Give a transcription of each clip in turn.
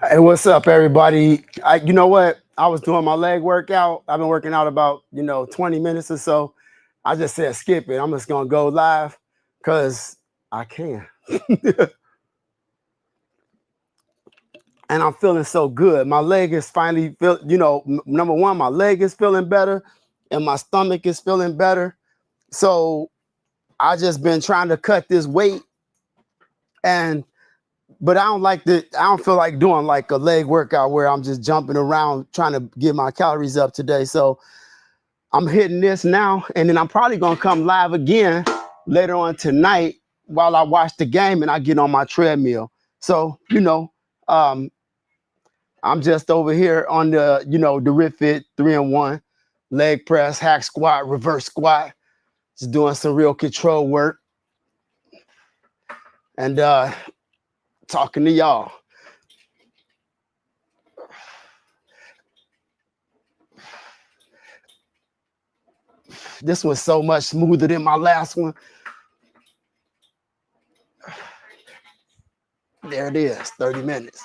Hey, what's up, everybody? You know what? I was doing my leg workout. I've been working out about 20 minutes or so. I just said skip it. I'm just gonna go live because I can, and I'm feeling so good. My leg is finally feel. Number one, my leg is feeling better, and my stomach is feeling better. So I just been trying to cut this weight, and but I don't feel like doing like a leg workout where I'm just jumping around trying to get my calories up today. So I'm hitting this now, and then I'm probably gonna come live again later on tonight while I watch the game and I get on my treadmill. So um, I'm just over here on the Rifit 3-in-1 leg press, hack squat, reverse squat, just doing some real control work and talking to y'all. This one's so much smoother than my last one. There it is, 30 minutes.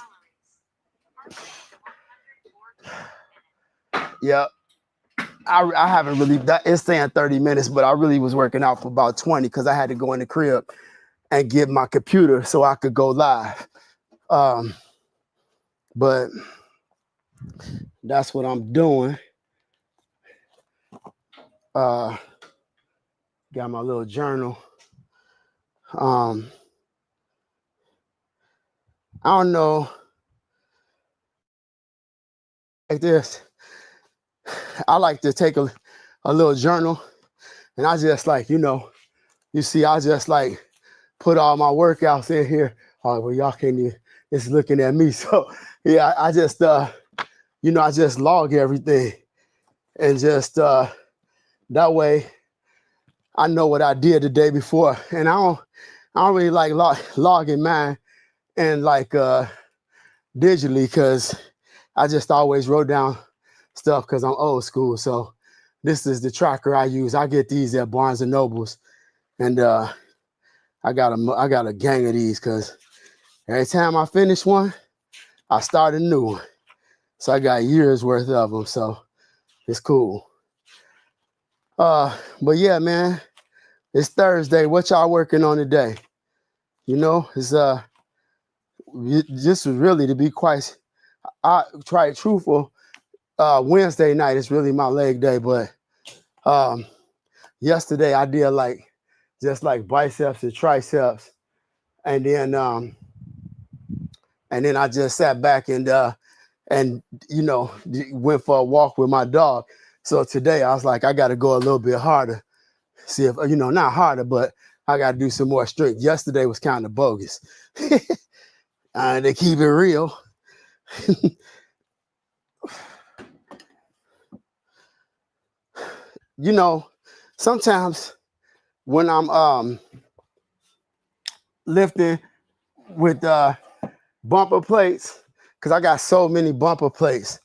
Yep. I haven't really, it's saying 30 minutes, but I really was working out for about 20 because I had to go in the crib and get my computer so I could go live. Um, but that's what I'm doing. Uh, got my little journal. Um, I don't know, like this. I like to take a little journal and I just like, you see, I just like put all my workouts in here. Oh, well, y'all can't even, it's looking at me. So yeah, I just, I just log everything and just that way I know what I did the day before. And I don't really like logging mine and like digitally because I just always wrote down stuff because I'm old school. So this is the tracker I use. I get these at Barnes and Nobles, and I got a gang of these because every time I finish one, I start a new one. So I got years worth of them. So it's cool. But yeah, man, it's Thursday. What y'all working on today? It's this was really, to be quite I try it truthful. Wednesday night is really my leg day, but um yesterday I did like just like biceps and triceps, and then I just sat back and went for a walk with my dog. So today I was like, I got to go a little bit harder. See if not harder, but I got to do some more strength. Yesterday was kind of bogus. To keep it real. Sometimes when I'm lifting with bumper plates, because I got so many bumper plates,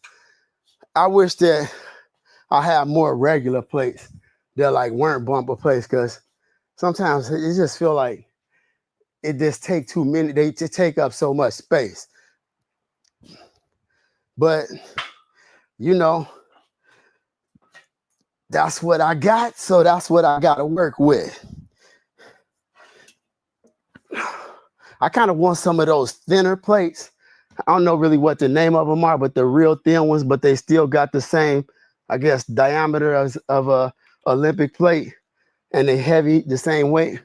I wish that I had more regular plates that like weren't bumper plates, because sometimes it just feel like it just take too many. They just take up so much space. But you know, that's what I got, so that's what I got to work with. I kind of want some of those thinner plates. I don't know really what the name of them are, but the real thin ones, but they still got the same, I guess, diameter of a Olympic plate, and they heavy, the same weight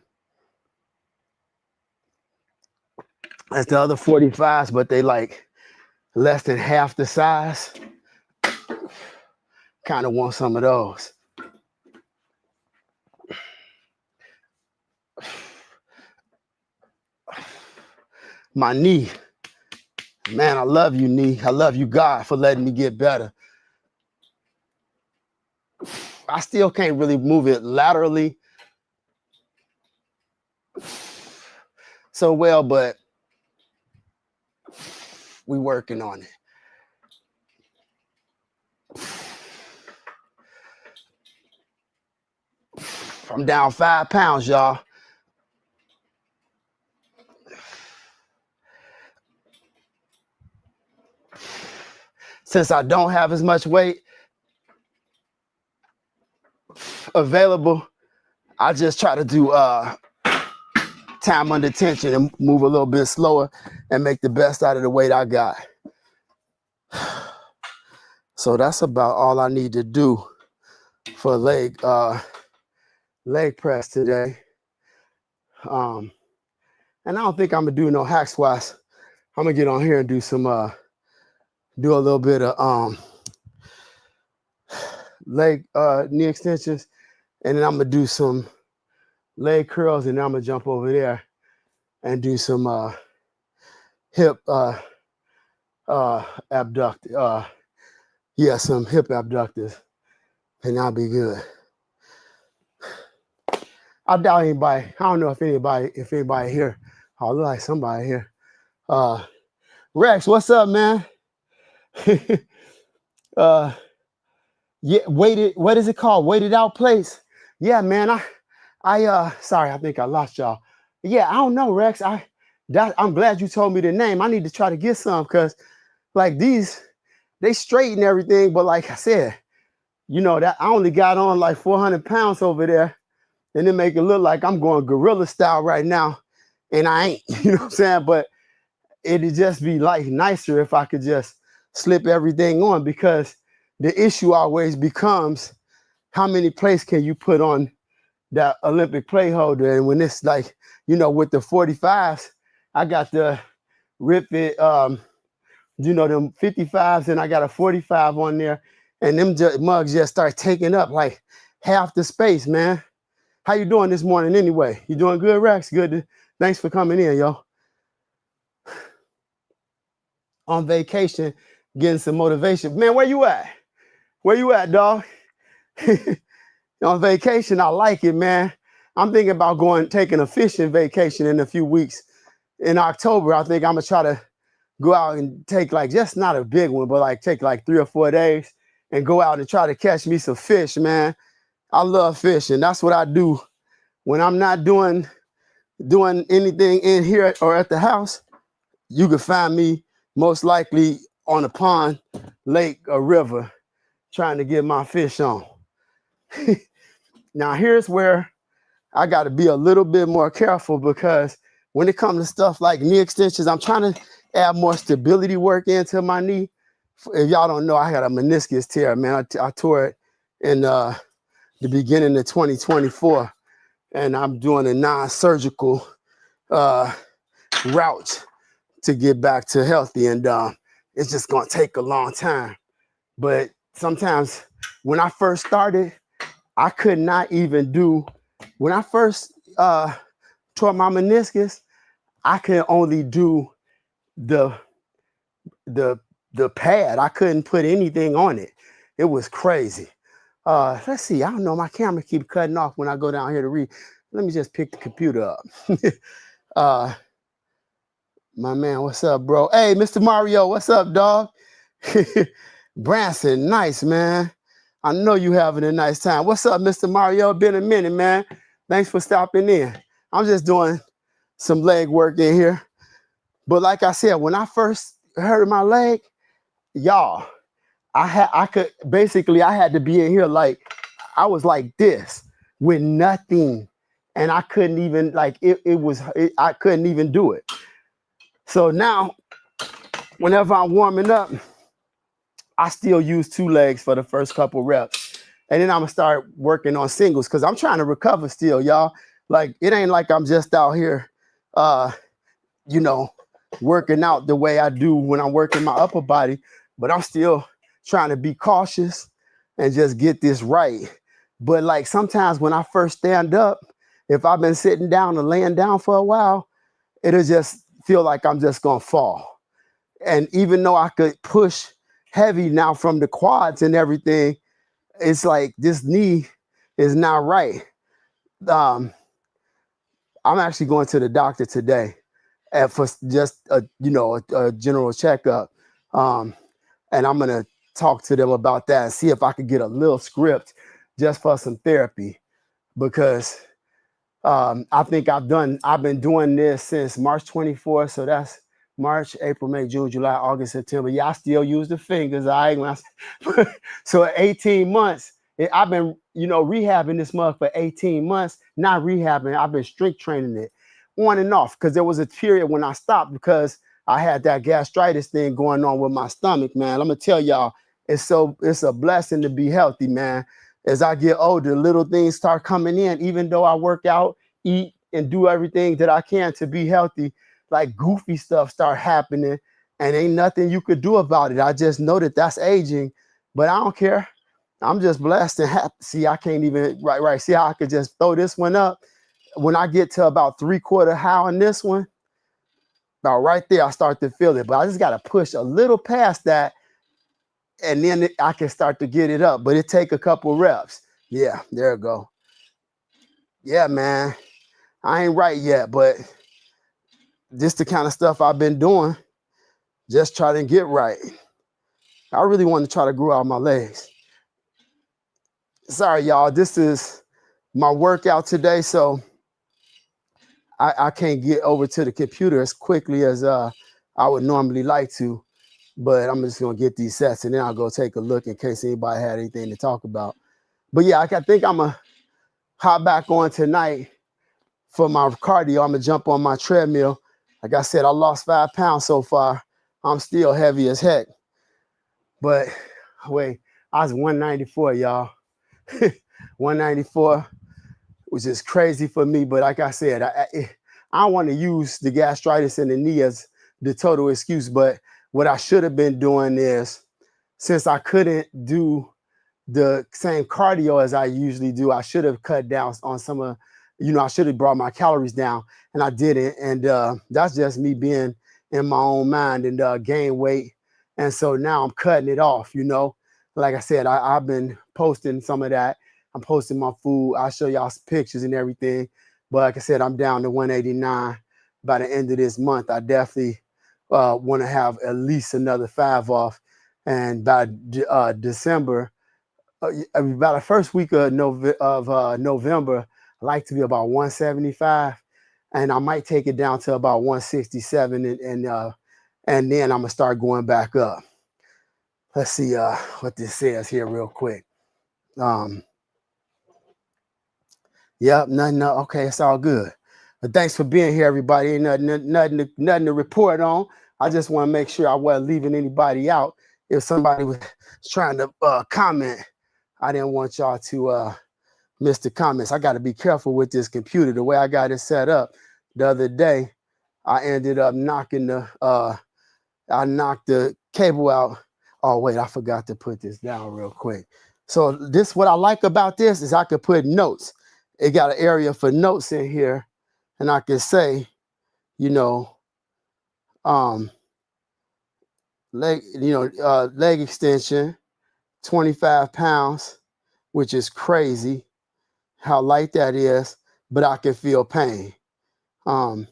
as the other 45s, but they like less than half the size. Kind of want some of those. My knee, man, I love you, knee. I love you, God, for letting me get better. I still can't really move it laterally so well, but we working on it. I'm down 5 pounds, y'all. since I don't have as much weight available, I just try to do time under tension and move a little bit slower and make the best out of the weight I got. So that's about all I need to do for leg press today. And I don't think I'm gonna do no hack squats. I'm gonna get on here and do some do a little bit of leg knee extensions, and then I'm gonna do some leg curls, and then I'm gonna jump over there and do some hip abductor some hip abductors, and I'll be good. I doubt anybody, I don't know if anybody here, I look like somebody here. Rex, what's up, man? Yeah, what is it called? Waited out place. Yeah, man. I sorry, I think I lost y'all. Yeah, I don't know, Rex. I'm glad you told me the name. I need to try to get some, because like these, they straighten everything, but like I said, you know, that I only got on like 400 pounds over there, and it make it look like I'm going gorilla style right now, and I ain't. You know what I'm saying? But it'd just be like nicer if I could just slip everything on, because the issue always becomes how many plates can you put on that Olympic plate holder. And when it's like, you know, with the 45s, I got the rip it, you know, them 55s, and I got a 45 on there, and them mugs just start taking up like half the space, man. How you doing this morning anyway? You doing good, Rex? Good. Thanks for coming in, yo. On vacation, getting some motivation. Man, where you at? Where you at, dog? On vacation, I like it, man. I'm thinking about taking a fishing vacation in a few weeks. In October, I think I'm gonna try to go out and take like, just not a big one, but like take like 3 or 4 days and go out and try to catch me some fish, man. I love fishing. That's what I do when I'm not doing anything in here or at the house. You can find me most likely on a pond, lake, or river, trying to get my fish on. Now, here's where I got to be a little bit more careful, because when it comes to stuff like knee extensions, I'm trying to add more stability work into my knee. If y'all don't know, I had a meniscus tear, man. I tore it in the beginning of 2024, and I'm doing a non-surgical route to get back to healthy, and it's just gonna take a long time. But sometimes when I first started, I could not even do, when I first tore my meniscus, I could only do the pad. I couldn't put anything on it. It was crazy. Let's see, I don't know, my camera keeps cutting off when I go down here to read. Let me just pick the computer up. My man, what's up, bro? Hey, Mr. Mario, what's up, dog? Branson, nice, man. I know you having a nice time. What's up, Mr. Mario? Been a minute, man. Thanks for stopping in. I'm just doing some leg work in here. But like I said, when I first hurt my leg, y'all, I had to be in here like, I was like this with nothing. And I couldn't even, like, I couldn't even do it. So now, whenever I'm warming up, I still use 2 legs for the first couple reps. And then I'm gonna start working on singles, because I'm trying to recover still, y'all. Like, it ain't like I'm just out here, you know, working out the way I do when I'm working my upper body, but I'm still trying to be cautious and just get this right. But like sometimes when I first stand up, if I've been sitting down or laying down for a while, it'll just feel like I'm just gonna fall. And even though I could push heavy now from the quads and everything, it's like this knee is not right. I'm actually going to the doctor today for just a general checkup, and I'm gonna talk to them about that and see if I could get a little script just for some therapy, because I think I've been doing this since March 24th, so that's March, April, May, June, July, August, September. Yeah, I still use the fingers. I ain't so 18 months. I've been, rehabbing this mug for 18 months. Not rehabbing. I've been strength training it on and off because there was a period when I stopped because I had that gastritis thing going on with my stomach, man. I'm gonna tell y'all, it's a blessing to be healthy, man. As I get older, little things start coming in, even though I work out, eat, and do everything that I can to be healthy. Like goofy stuff start happening and ain't nothing you could do about it. I just know that that's aging, but I don't care. I'm just blessed and happy. See, I can't even, right. See how I could just throw this one up. When I get to about 3/4 how in this one, about right there, I start to feel it. But I just got to push a little past that and then I can start to get it up. But it take a couple reps. Yeah, there we go. Yeah, man. I ain't right yet, but this the kind of stuff I've been doing. Just try to get right. I really want to try to grow out my legs. Sorry, y'all. This is my workout today, so I can't get over to the computer as quickly as I would normally like to. But I'm just going to get these sets, and then I'll go take a look in case anybody had anything to talk about. But, yeah, I think I'm going to hop back on tonight for my cardio. I'm going to jump on my treadmill. Like I said, I lost 5 pounds so far. I'm still heavy as heck. But wait, I was 194, y'all. 194, which is crazy for me. But like I said, I don't want to use the gastritis in the knee as the total excuse. But what I should have been doing is, since I couldn't do the same cardio as I usually do, I should have cut down on some of, I should have brought my calories down, and I didn't. And that's just me being in my own mind and gain weight. And so now I'm cutting it off, Like I said, I've been posting some of that. I'm posting my food. I'll show y'all some pictures and everything. But like I said, I'm down to 189 by the end of this month. I definitely want to have at least another 5 off. And by December, about the first week of November, I like to be about 175. And I might take it down to about 167 and then I'm gonna start going back up. Let's see what this says here real quick. Yep, nothing. Okay, it's all good. But thanks for being here, everybody. Ain't nothing to report on. I just want to make sure I wasn't leaving anybody out. If somebody was trying to comment, I didn't want y'all to miss the comments. I got to be careful with this computer. The way I got it set up the other day, I ended up knocking I knocked the cable out. Oh, wait, I forgot to put this down real quick. So what I like about this is I could put notes. It got an area for notes in here, and I can say, leg extension, 25 pounds, which is crazy how light that is, but I can feel pain. And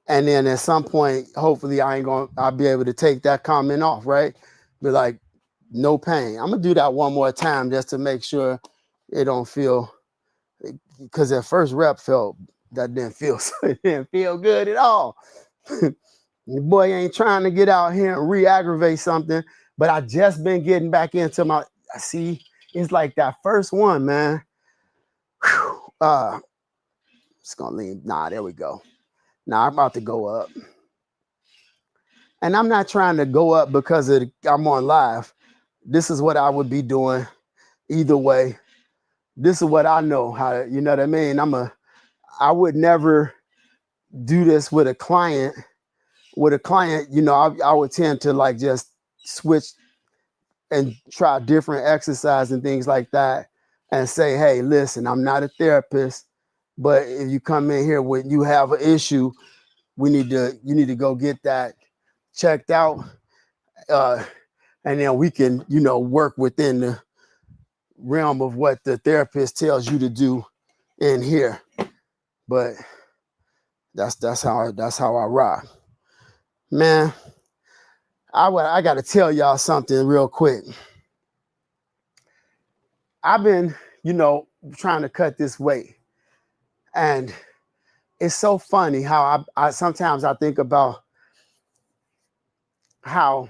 then at some point, hopefully I'll be able to take that comment off, right? Be like, no pain. I'm gonna do that one more time just to make sure it don't feel, because that first rep didn't feel good at all. Your boy ain't trying to get out here and re-aggravate something, but I just been getting back into it's like that first one, man. Just gonna lean. Nah, there we go. Now I'm about to go up. And I'm not trying to go up because I'm on live. This is what I would be doing either way. This is what I know how, you know what I mean? I would never do this with a client. With a client, I would tend to just switch and try different exercise and things like that and say, hey, listen, I'm not a therapist, but if you come in here when you have an issue, you need to go get that checked out, and then we can, work within the realm of what the therapist tells you to do in here. But that's how I rock, man. I got to tell y'all something real quick. I've been, trying to cut this weight, and it's so funny how I sometimes I think about how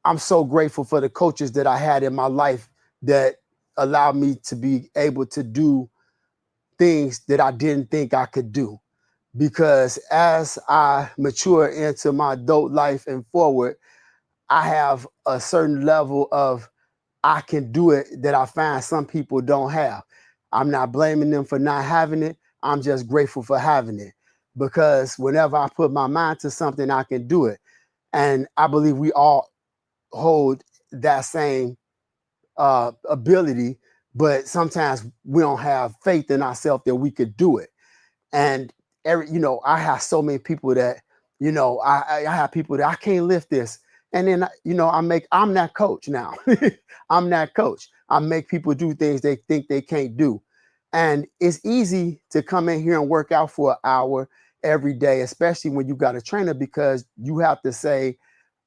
I'm so grateful for the coaches that I had in my life that allowed me to be able to do things that I didn't think I could do. Because as I mature into my adult life and forward, I have a certain level of I can do it that I find some people don't have. I'm not blaming them for not having it. I'm just grateful for having it because whenever I put my mind to something, I can do it. And I believe we all hold that same ability, but sometimes we don't have faith in ourselves that we could do it. And I have so many people that, I have people that I can't lift this. And then, I'm that coach now. I'm that coach. I make people do things they think they can't do. And it's easy to come in here and work out for an hour every day, especially when you got a trainer, because you have to say,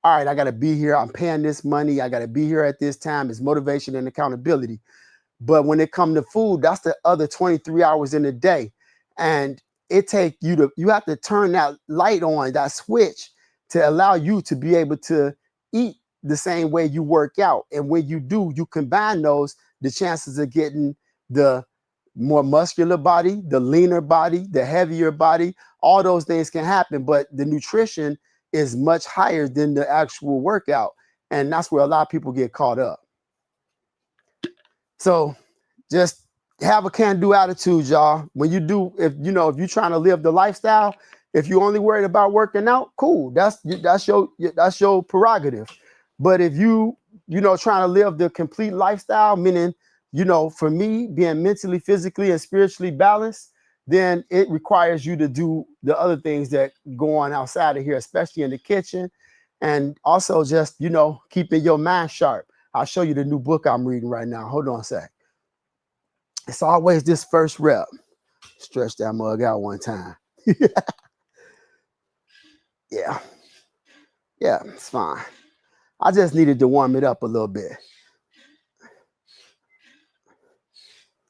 all right, I got to be here. I'm paying this money. I got to be here at this time. It's motivation and accountability. But when it comes to food, that's the other 23 hours in the day. And you have to turn that light on, that switch, to allow you to be able to eat the same way you work out. And when you do, you combine those, the chances of getting the more muscular body, the leaner body, the heavier body, all those things can happen. But the nutrition is much higher than the actual workout. And that's where a lot of people get caught up. So just have a can-do attitude, y'all. When you do, if you're trying to live the lifestyle, if you're only worried about working out, cool. That's your prerogative. But if trying to live the complete lifestyle, meaning, for me, being mentally, physically, and spiritually balanced, then it requires you to do the other things that go on outside of here, especially in the kitchen. And also just, keeping your mind sharp. I'll show you the new book I'm reading right now. Hold on a sec. It's always this first rep. Stretch that mug out one time. Yeah. Yeah, it's fine. I just needed to warm it up a little bit.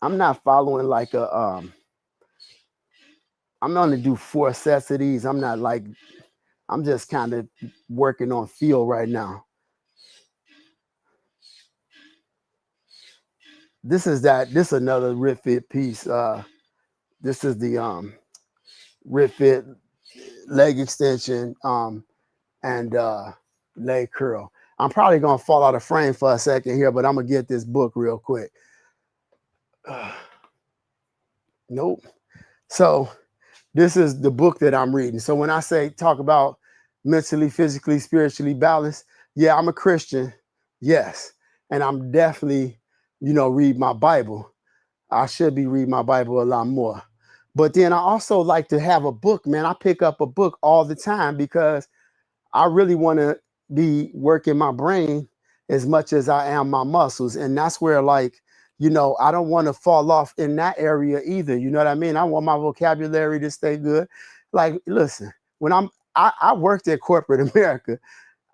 I'm not following like I'm gonna do 4 sets of these. I'm just kind of working on feel right now. This is another Rip Fit piece. This is the Rip Fit leg extension and leg curl. I'm probably gonna fall out of frame for a second here, but I'm gonna get this book real quick. Nope. So this is the book that I'm reading. So when I talk about mentally, physically, spiritually balanced, yeah, I'm a Christian, yes, and I'm definitely, read my Bible. I should be reading my Bible a lot more. But then I also like to have a book, man. I pick up a book all the time because I really want to be working my brain as much as I am my muscles. And that's where I don't want to fall off in that area either. You know what I mean? I want my vocabulary to stay good. Like, listen, when I worked at corporate America,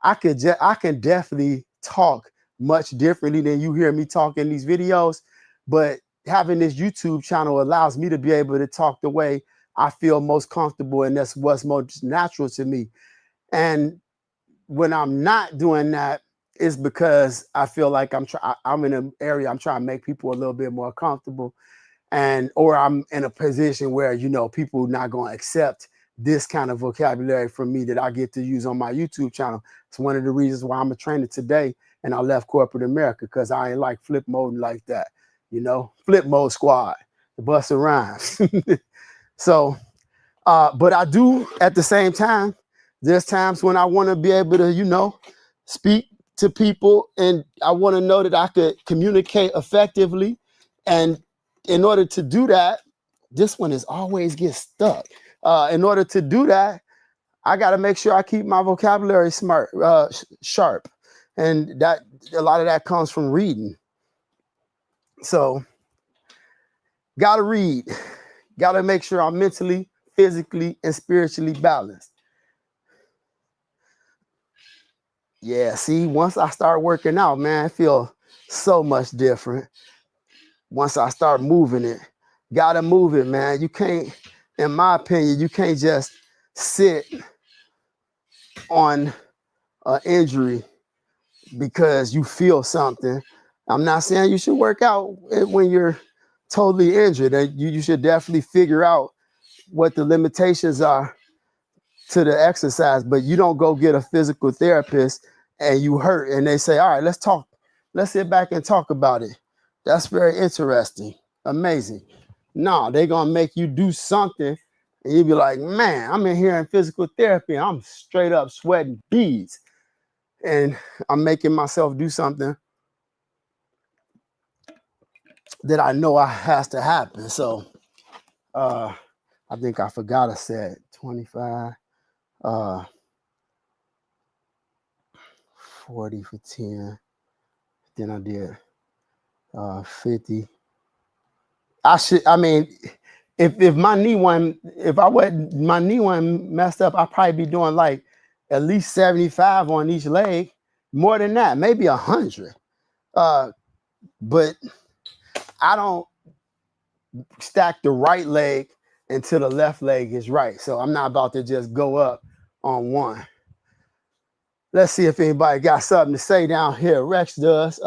I can definitely talk much differently than you hear me talk in these videos. But having this YouTube channel allows me to be able to talk the way I feel most comfortable, and that's what's most natural to me. And when I'm not doing that, it's because I feel like I'm in an area I'm trying to make people a little bit more comfortable, or I'm in a position where people not going to accept this kind of vocabulary from me that I get to use on my YouTube channel. It's one of the reasons why I'm a trainer today, and I left corporate America, because I ain't like flip mode like that. Flip mode squad, the Busta Rhymes. So, but I do at the same time. There's times when I want to be able to, speak to people, and I want to know that I could communicate effectively. And in order to do that, this one is always get stuck. In order to do that, I got to make sure I keep my vocabulary sharp. And that a lot of that comes from reading. So, got to read. Got to make sure I'm mentally, physically, and spiritually balanced. Yeah, see, once I start working out, man, I feel so much different. Once I start moving it, Gotta move it, man. You can't, in my opinion, you can't just sit on an injury because you feel something. I'm not saying you should work out when you're totally injured. You should definitely figure out what the limitations are to the exercise, but you don't go get a physical therapist and you hurt and they say, all right, let's talk. Let's sit back and talk about it. That's very interesting. Amazing. No, they're going to make you do something and you be like, man, I'm in here in physical therapy and I'm straight up sweating beads and I'm making myself do something that I know has to happen. So I think I forgot I said 25, 40 for 10. Then I did 50. I mean, if my knee wasn't, if I wasn't, my knee wasn't messed up, I'd probably be doing like at least 75 on each leg. More than that, maybe 100. But I don't stack the right leg until the left leg is right. So I'm not about to just go up on one. Let's see if anybody got something to say down here. Rex does.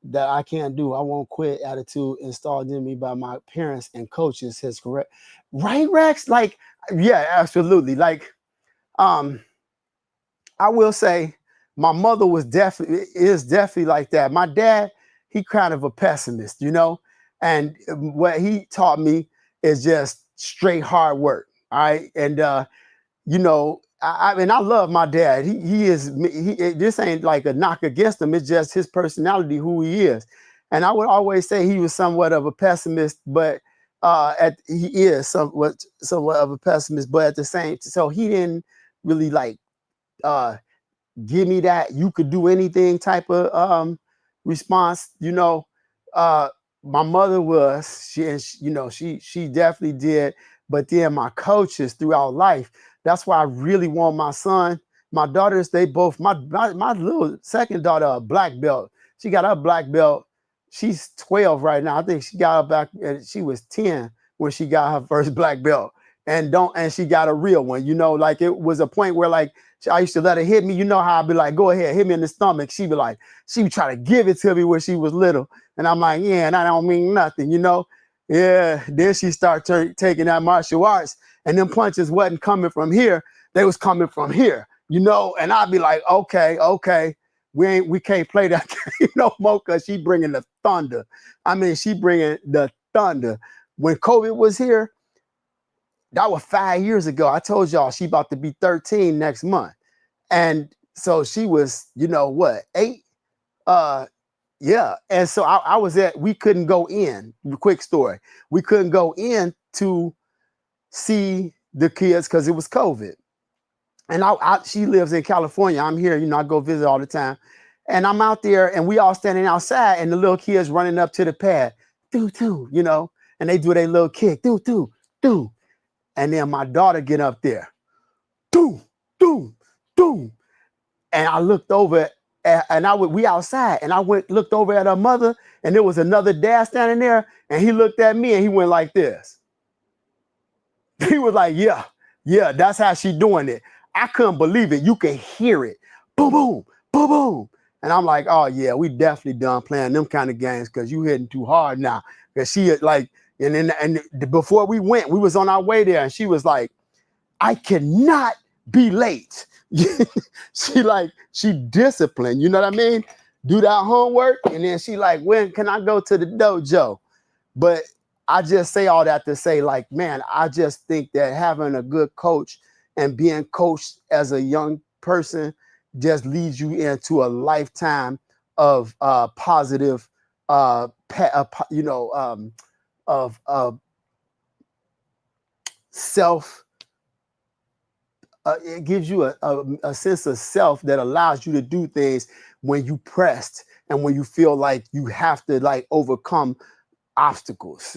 That I can't do. I won't quit attitude installed in me by my parents and coaches has correct. Right, Rex? Like, yeah, absolutely. Like, I will say my mother is definitely like that. My dad, he kind of a pessimist, you know, and what he taught me is just straight hard work. All right. And you know, I mean, I love my dad. This ain't like a knock against him. It's just his personality, who he is. And I would always say he was somewhat of a pessimist, but he is somewhat of a pessimist, but at the same, so he didn't really like give me that you could do anything type of response. You know, my mother was, she definitely did. But then my coaches throughout life, that's why I really want my son, my daughters, they both, my little second daughter, a black belt. She got her black belt. She's 12 right now. I think she got her back, she was 10 when she got her first black belt. And she got a real one, you know, like it was a point where like, I used to let her hit me. You know how I'd be like, go ahead, hit me in the stomach. She'd be like, she would try to give it to me when she was little. And I'm like, yeah, and I don't mean nothing, you know? Yeah. Then she started taking that martial arts and them punches wasn't coming from here. They was coming from here, you know? And I'd be like, okay. We can't play that game no more because she bringing the thunder. I mean, she bringing the thunder. When COVID was here, that was 5 years ago. I told y'all she about to be 13 next month. And so she was, you know what, 8? Yeah. And so I was we couldn't go in. Quick story. We couldn't go in to see the kids because it was COVID. And she lives in California. I'm here, you know, I go visit all the time. And I'm out there and we all standing outside and the little kids running up to the pad, doo, you know, and they do their little kick, doo. And then my daughter get up there, doo. And I looked over we outside and I looked over at her mother and there was another dad standing there and he looked at me and he went like this. He was like, yeah, that's how she doing it. I couldn't believe it. You could hear it. Boom, boom, boom, boom. And I'm like, oh yeah, we definitely done playing them kind of games because you hitting too hard now. Because she like, and before we went, we was on our way there and she was like, I cannot be late. she disciplined, you know what I mean? Do that homework. And then she like, when can I go to the dojo? But I just say all that to say like, man, I just think that having a good coach and being coached as a young person just leads you into a lifetime of positive, self. It gives you a sense of self that allows you to do things when you pressed and when you feel like you have to like overcome obstacles.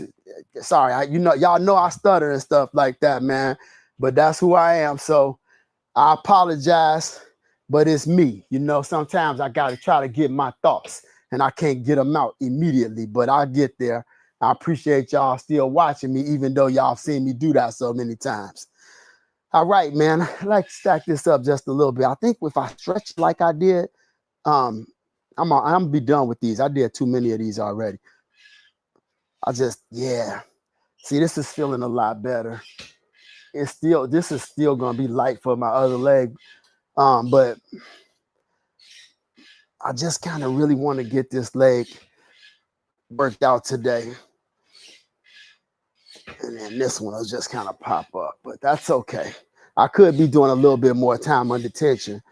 Sorry, y'all know I stutter and stuff like that, man, but that's who I am. So I apologize, but it's me. You know, sometimes I got to try to get my thoughts and I can't get them out immediately, but I'll get there. I appreciate y'all still watching me, even though y'all seen me do that so many times. All right, man. I'd like to stack this up just a little bit. I think if I stretch like I did, I'm gonna be done with these. I did too many of these already. Yeah. See, this is feeling a lot better. This is still gonna be light for my other leg. But I just kind of really want to get this leg worked out today. And then this one will just kind of pop up, but that's okay. I could be doing a little bit more time under tension.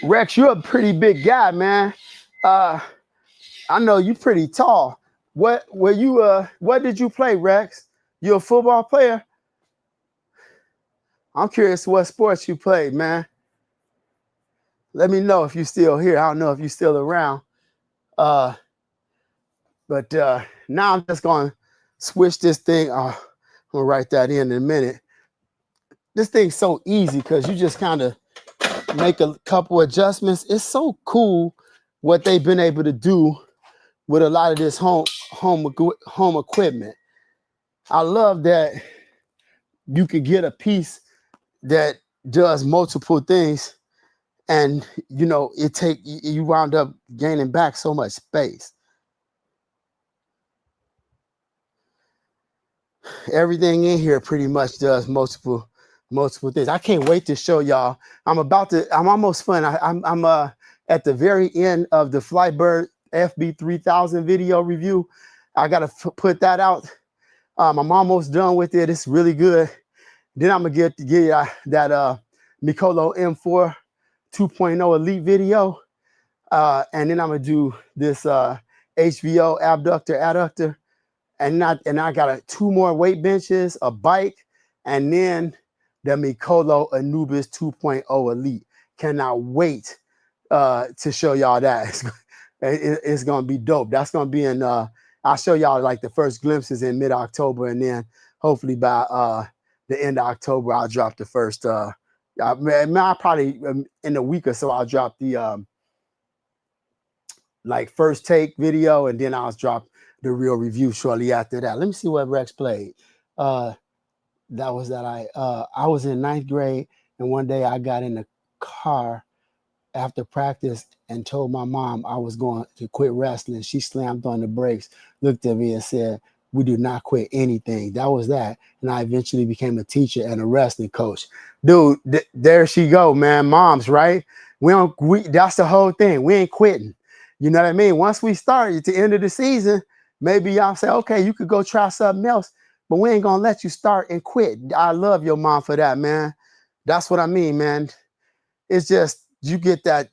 Rex, you're a pretty big guy, man. I know you're pretty tall. What did you play, Rex? You a football player? I'm curious what sports you played, man. Let me know if you're still here. I don't know if you're still around. But now I'm just going to switch this thing. I'm going to write that in a minute. This thing's so easy because you just kind of make a couple adjustments. It's so cool what they've been able to do with a lot of this home equipment. I love that you could get a piece that does multiple things, and you wound up gaining back so much space. Everything in here pretty much does multiple things. I can't wait to show y'all. I'm almost done. I'm at the very end of the Flybird FB3000 video review. I gotta put that out. I'm almost done with it. It's really good. Then I'm gonna get that Mikolo M4 2.0 Elite video, and then I'm gonna do this HVO adductor, and I got 2 more weight benches, a bike, and then the Mikolo Anubis 2.0 Elite. Cannot wait to show y'all that. It's gonna be dope. That's gonna be in. I'll show y'all like the first glimpses in mid-October, and then hopefully by the end of October I'll drop the first. I probably in a week or so I'll drop the like first take video, and then I'll drop the real review shortly after that. Let me see what Rex played. I was in 9th grade, and one day I got in the car after practice and told my mom I was going to quit wrestling. She slammed on the brakes, looked at me and said, "We do not quit anything." That was that. And I eventually became a teacher and a wrestling coach. Dude, there she go, man. Moms, right? That's the whole thing. We ain't quitting. You know what I mean? Once we start at the end of the season, maybe y'all say, okay, you could go try something else, but we ain't gonna let you start and quit. I love your mom for that, man. That's what I mean, man. It's just, you get that,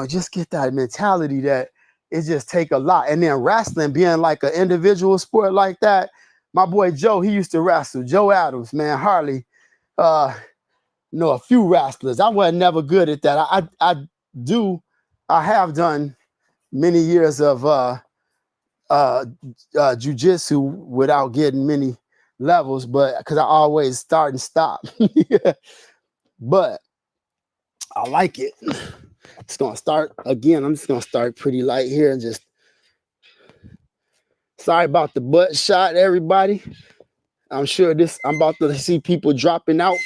just get that mentality that it just take a lot. And then wrestling being like an individual sport like that, my boy Joe, he used to wrestle. Joe Adams, man, Harley, a few wrestlers. I wasn't never good at that. I have done many years of jiu-jitsu without getting many levels, but because I always start and stop. But I like it. It's gonna start again. I'm just gonna start pretty light here and just. Sorry about the butt shot, everybody. I'm sure I'm about to see people dropping out.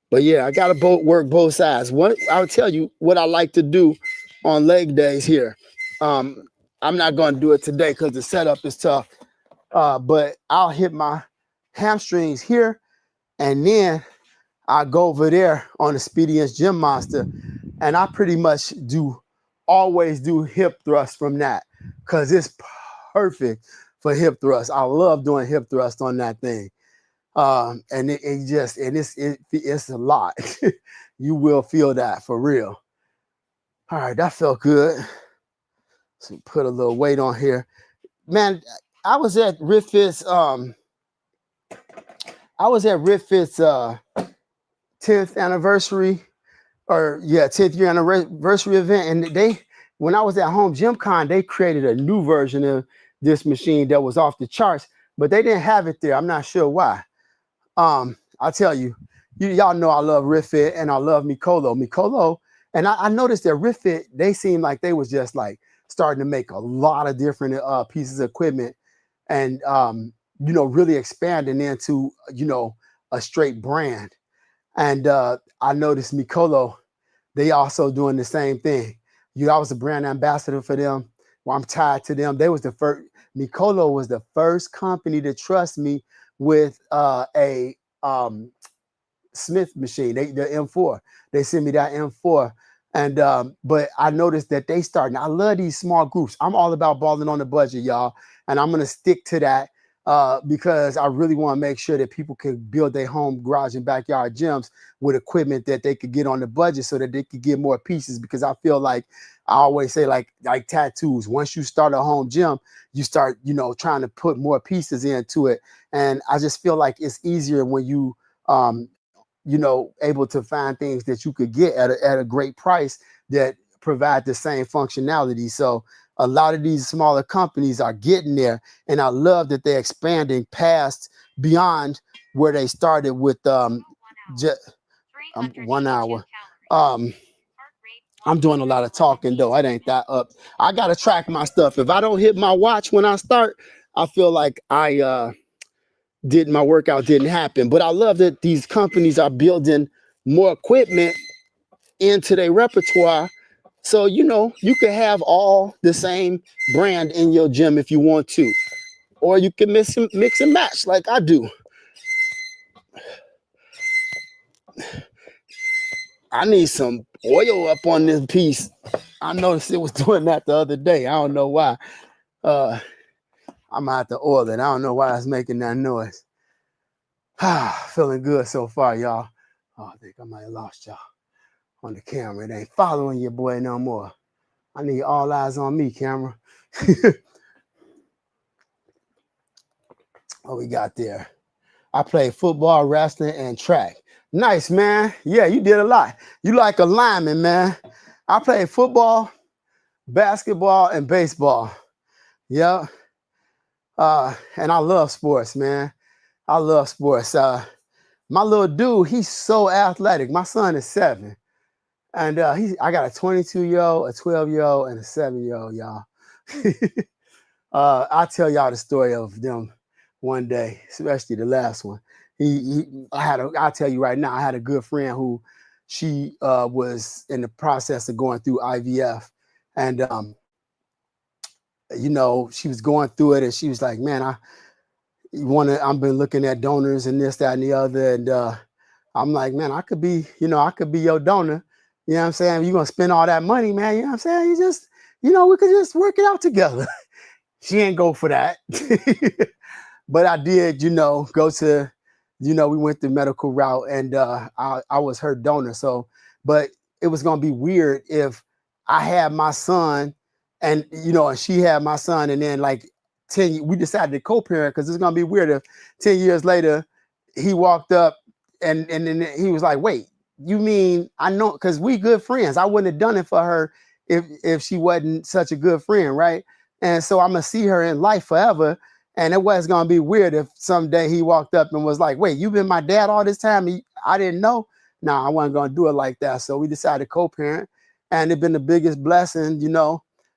But yeah, I gotta work both sides. I'll tell you what I like to do on leg days here. I'm not gonna do it today because the setup is tough. But I'll hit my hamstrings here, and then I go over there on the Speediest Gym Monster, and I pretty much always do hip thrusts from that because it's perfect for hip thrusts. I love doing hip thrusts on that thing. And it's a lot. You will feel that for real. All right, that felt good. So put a little weight on here. Man, I was at Rifit's 10th anniversary, 10th year anniversary event. And when I was at Home Gym Con, they created a new version of this machine that was off the charts, but they didn't have it there. I'm not sure why. I tell you, y'all know I love Refit and I love Mikolo. And I noticed that Refit, they seemed like they was just like starting to make a lot of different pieces of equipment and really expanding into a straight brand. And I noticed Mikolo, they also doing the same thing. I was a brand ambassador for them. Well, I'm tied to them. They was the first. Mikolo was the first company to trust me with a Smith machine. The M4. They sent me that M4. And but I noticed that they starting. I love these small groups. I'm all about balling on the budget, y'all, and I'm gonna stick to that because I really want to make sure that people can build their home garage and backyard gyms with equipment that they could get on the budget so that they could get more pieces. Because I feel like I always say, like tattoos. Once you start a home gym, you start trying to put more pieces into it, and I just feel like it's easier when you able to find things that you could get at a great price that provide the same functionality. So a lot of these smaller companies are getting there, and I love that they're expanding past beyond where they started with 1 hour. I'm doing a lot of talking though. It ain't that up. I gotta track my stuff. If I don't hit my watch when I start, I feel like my workout didn't happen. But I love that these companies are building more equipment into their repertoire. So, you could have all the same brand in your gym if you want to, or you can mix and match like I do. I need some oil up on this piece. I noticed it was doing that the other day. I don't know why. I'm gonna have to oil it. I don't know why it's making that noise. Feeling good so far, y'all. Oh, I think I might have lost y'all on the camera. It ain't following your boy no more. I need all eyes on me, camera. What we got there? I played football, wrestling, and track. Nice, man. Yeah, you did a lot. You like a lineman, man. I played football, basketball, and baseball. Yeah. And I love sports, man. I love sports. My little dude, he's so athletic. My son is 7. And I got a 22-year-old, a 12-year-old, and a 7-year-old, y'all. I'll tell y'all the story of them one day, especially the last one. I'll tell you right now, I had a good friend who she was in the process of going through IVF. And, she was going through it and she was like, man, I've been looking at donors and this, that, and the other. And I'm like, man, I could be your donor. You know what I'm saying? You're going to spend all that money, man. You know what I'm saying? You just, we could just work it out together. She ain't go for that. But I did, go to, we went the medical route and I was her donor. So, but it was going to be weird if I had my son and, and she had my son. And then like 10, we decided to co-parent because it's going to be weird if 10 years later he walked up and then he was like, wait, you mean I know, because we good friends. I wouldn't have done it for her if she wasn't such a good friend, right? And so I'm gonna see her in life forever. And it was gonna be weird if someday he walked up and was like, wait, you've been my dad all this time? I didn't know. No, I wasn't gonna do it like that. So we decided to co-parent, and it's been the biggest blessing,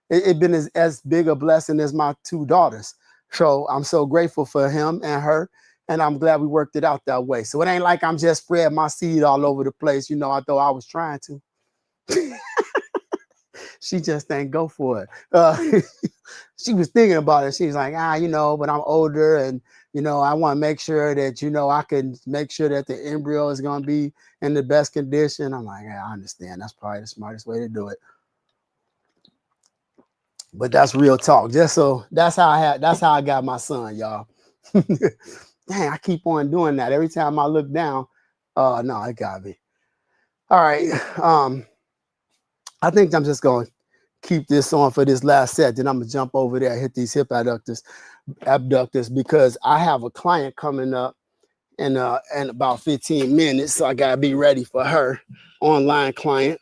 It's been as big a blessing as my 2 daughters. So I'm so grateful for him and her. And I'm glad we worked it out that way. So it ain't like I'm just spreading my seed all over the place. I thought I was trying to. She just ain't go for it. She was thinking about it. She was like, but I'm older and, I want to make sure that, I can make sure that the embryo is going to be in the best condition. I'm like, yeah, I understand. That's probably the smartest way to do it. But that's real talk. That's how I got my son, y'all. Dang, I keep on doing that. Every time I look down, no, it got me. All right. I think I'm just going to keep this on for this last set. Then I'm going to jump over there and hit these hip abductors because I have a client coming up in about 15 minutes. So I got to be ready for her online client.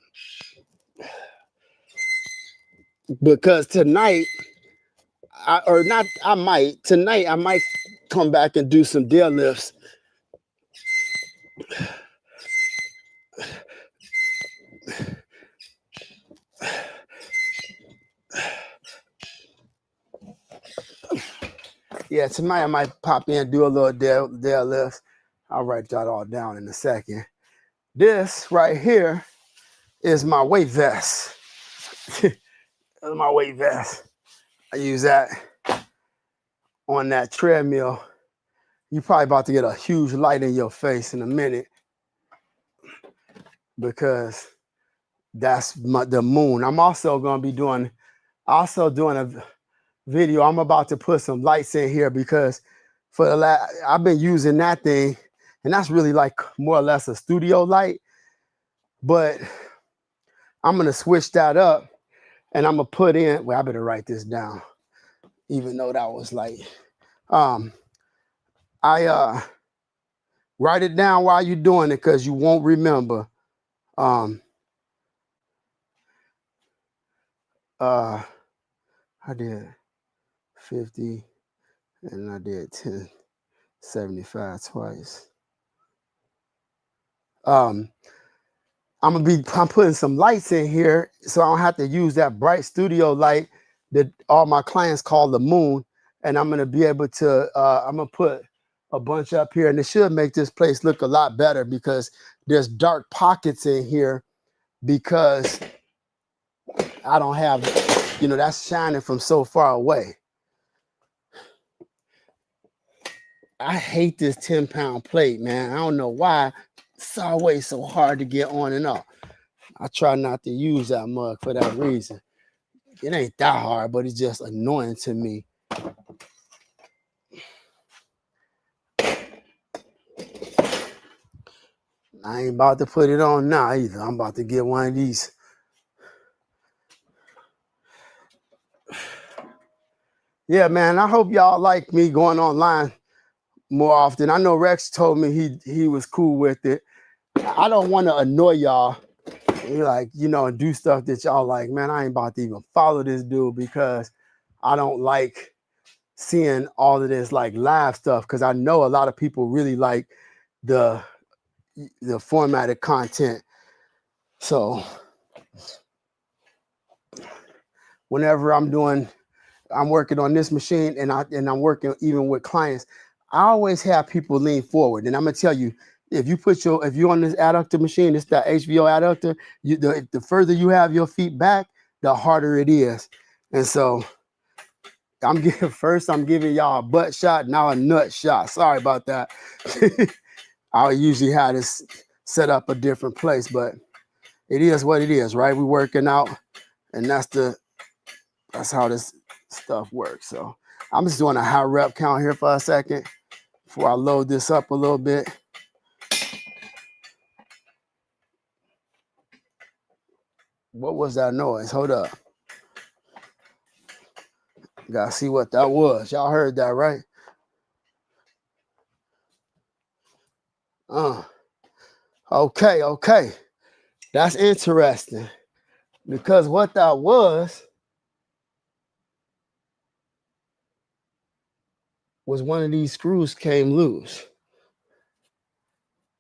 Because tonight, I might come back and do some deadlifts Yeah, tonight I might pop in and do a little deadlift. I'll write that all down in a second. This right here is my weight vest. My weight vest. I use that on that treadmill. You're probably about to get a huge light in your face in a minute because that's the moon. I'm also going to be doing a video. I'm about to put some lights in here because I've been using that thing, and that's really like more or less a studio light, but I'm going to switch that up and I'm going to put in, well, I better write this down, even though that was like, I write it down while you're doing it because you won't remember. I did 50 and I did 1075 twice. I'm putting some lights in here so I don't have to use that bright studio light that all my clients call the moon. And I'm gonna be able to I'm gonna put a bunch up here, and it should make this place look a lot better because there's dark pockets in here because I don't have, that's shining from so far away. I hate this 10-pound plate, man. I don't know why it's always so hard to get on and off. I try not to use that mug for that reason. It ain't that hard, but it's just annoying to me. I ain't about to put it on now either. I'm about to get one of these. Yeah, man, I hope y'all like me going online more often. I know Rex told me he was cool with it. I don't want to annoy y'all, like, and do stuff that y'all like. Man, I ain't about to even follow this dude because I don't like seeing all of this like live stuff, because I know a lot of people really like the formatted content. So whenever I'm working on this machine and I'm working even with clients, I always have people lean forward. And I'm gonna tell you, if you're on this adductor machine, it's that HVO adductor, the further you have your feet back, the harder it is. And so I'm giving y'all a butt shot, now a nut shot. Sorry about that. I usually have this set up a different place, but it is what it is, right? We're working out, and that's how this stuff works. So I'm just doing a high rep count here for a second before I load this up a little bit. What was that noise? Hold up. Gotta see what that was. Y'all heard that, right? Okay. That's interesting, because what that was one of these screws came loose.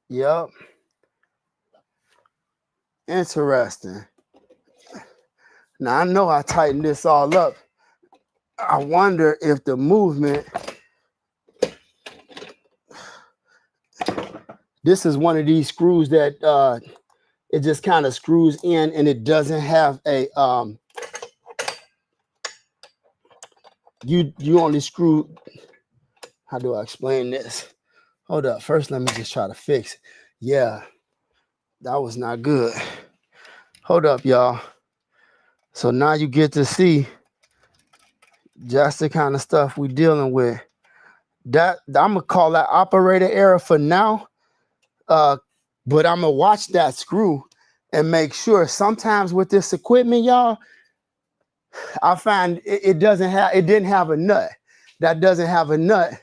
Yep. Interesting. Now I know I tightened this all up. I wonder if the movement, this is one of these screws that it just kind of screws in, and it doesn't have a you only screw. How do I explain this? Hold up. First, let me just try to fix it. Yeah, that was not good. Hold up, y'all. So now you get to see just the kind of stuff we're dealing with. That I'm gonna call that operator error for now. But I'm gonna watch that screw and make sure. Sometimes with this equipment, y'all, I find it didn't have a nut. That doesn't have a nut.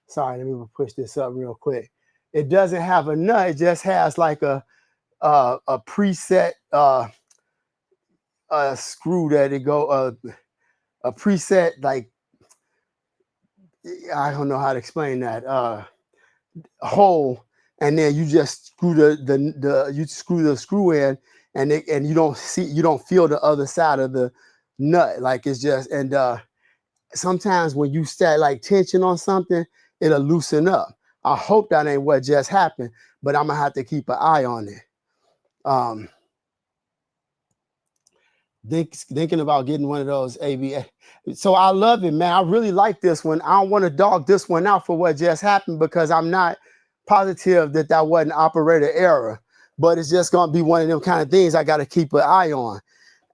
Sorry, let me push this up real quick. It doesn't have a nut. It just has like a preset screw that it go a preset, like, I don't know how to explain that, hole and then you just screw the screw in, and you don't feel the other side of the nut. Like it's just, and sometimes when you set like tension on something, it'll loosen up. I hope that ain't what just happened, but I'm gonna have to keep an eye on it. Thinking about getting one of those ABA. So I love it, man. I really like this one. I don't want to dog this one out for what just happened because I'm not positive that wasn't operator error, but it's just going to be one of them kind of things I got to keep an eye on.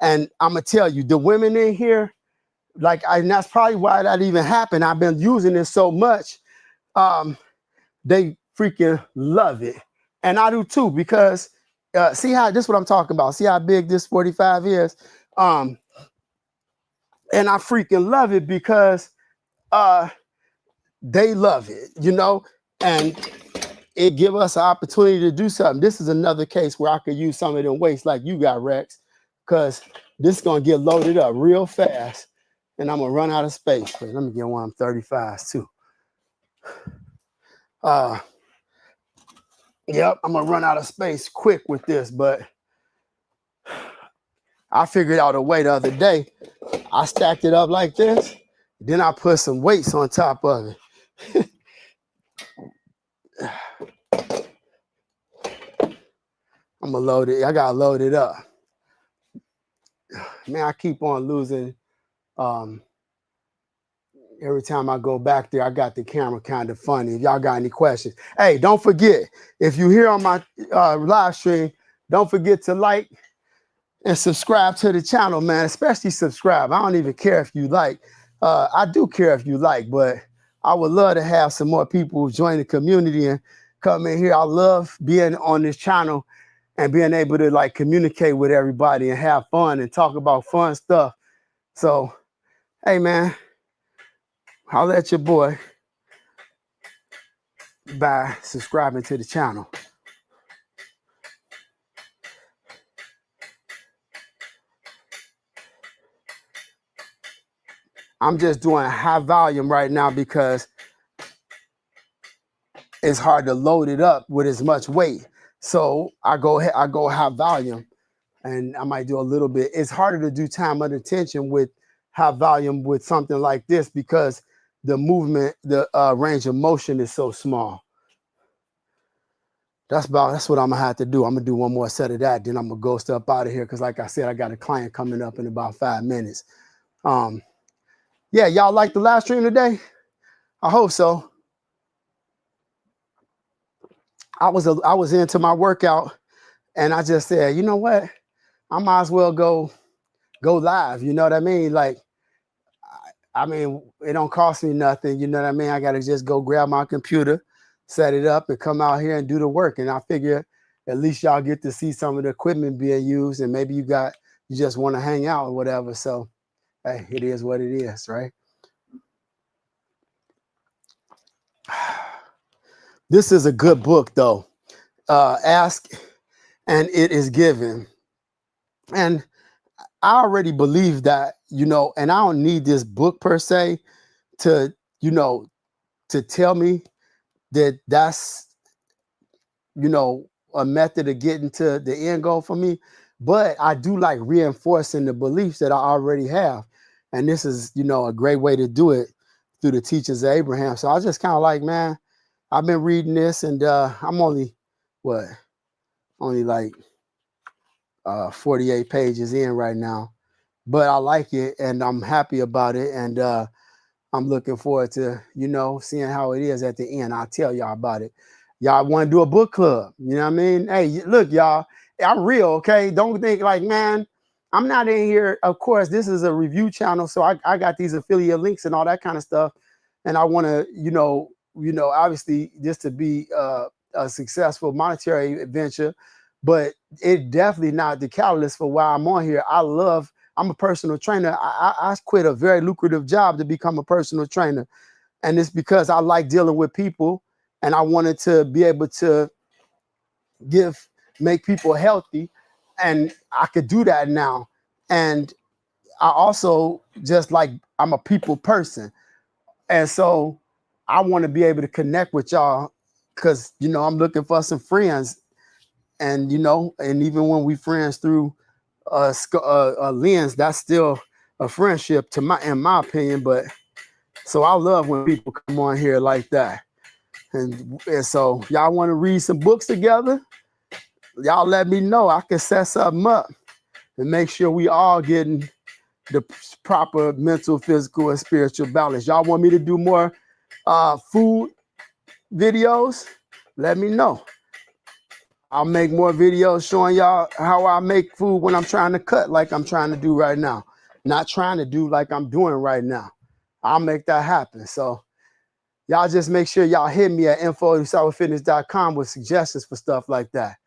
And I'm going to tell you, the women in here, and that's probably why that even happened. I've been using it so much. They freaking love it. And I do too, because see how, this is what I'm talking about. See how big this 45 is? And I freaking love it because they love it, and it give us an opportunity to do something. This is another case where I could use some of them weights like you got, Rex, because this is going to get loaded up real fast, and I'm going to run out of space. Wait, let me get one of them 35s too. Yep, I'm going to run out of space quick with this, but I figured out a way the other day. I stacked it up like this, then I put some weights on top of it. I'm gonna load it. I gotta load it up. Man, I keep on losing. Every time I go back there, I got the camera kind of funny. If y'all got any questions, hey, don't forget, if you're here on my live stream, don't forget to like and subscribe to the channel, man. Especially subscribe. I don't even care if you like. I do care if you like, but I would love to have some more people join the community and come in here. I love being on this channel and being able to like communicate with everybody and have fun and talk about fun stuff. So, hey, man, holla at your boy by subscribing to the channel. I'm just doing high volume right now because it's hard to load it up with as much weight. So I go high volume, and I might do a little bit. It's harder to do time under tension with high volume with something like this because the movement, the range of motion is so small. That's what I'm gonna have to do. I'm gonna do one more set of that, then I'm gonna ghost up out of here because, like I said, I got a client coming up in about 5 minutes. Yeah, y'all like the live stream today? I hope so. I was into my workout, and I just said, you know what? I might as well go live. You know what I mean? Like, I mean, it don't cost me nothing. You know what I mean? I got to just go grab my computer, set it up, and come out here and do the work. And I figure at least y'all get to see some of the equipment being used, and maybe you just want to hang out or whatever. So, hey, it is what it is, right? This is a good book, though. Ask and it is given. And I already believe that, and I don't need this book per se to tell me that that's, a method of getting to the end goal for me. But I do like reinforcing the beliefs that I already have. And this is, a great way to do it through the teachings of Abraham. So I was just kind of like, man, I've been reading this, and I'm only like 48 pages in right now, but I like it and I'm happy about it. And I'm looking forward to, seeing how it is at the end. I'll tell y'all about it. Y'all want to do a book club? You know what I mean? Hey, look, y'all, I'm real, okay? Don't think like, man, I'm not in here. Of course, this is a review channel, so I got these affiliate links and all that kind of stuff. And I want to, obviously just to be a successful monetary venture, but it definitely not the catalyst for why I'm on here. I'm a personal trainer. I quit a very lucrative job to become a personal trainer. And it's because I like dealing with people, and I wanted to be able to make people healthy. And I could do that now. And I also I'm a people person. And so I want to be able to connect with y'all because you know I'm looking for some friends, and you know, and even when we friends through a lens, that's still a friendship in my opinion. But so I love when people come on here like that. And so y'all want to read some books together? Y'all let me know. I can set something up and make sure we all getting the proper mental, physical, and spiritual balance. Y'all want me to do more food videos? Let me know. I'll make more videos showing y'all how I make food when I'm trying to cut like I'm trying to do right now. Not trying to do like I'm doing right now. I'll make that happen. So y'all just make sure y'all hit me at info@solidfitness.com with suggestions for stuff like that.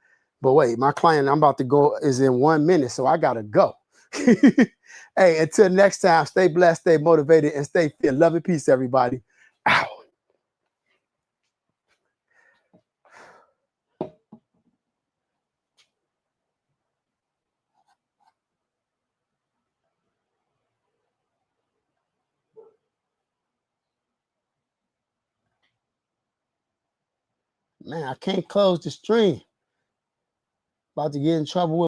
But wait, my client I'm about to go is in 1 minute, so I gotta go. Hey, until next time, stay blessed, stay motivated, and stay fit. Love and peace, everybody. Ow. Man, I can't close the stream. About to get in trouble with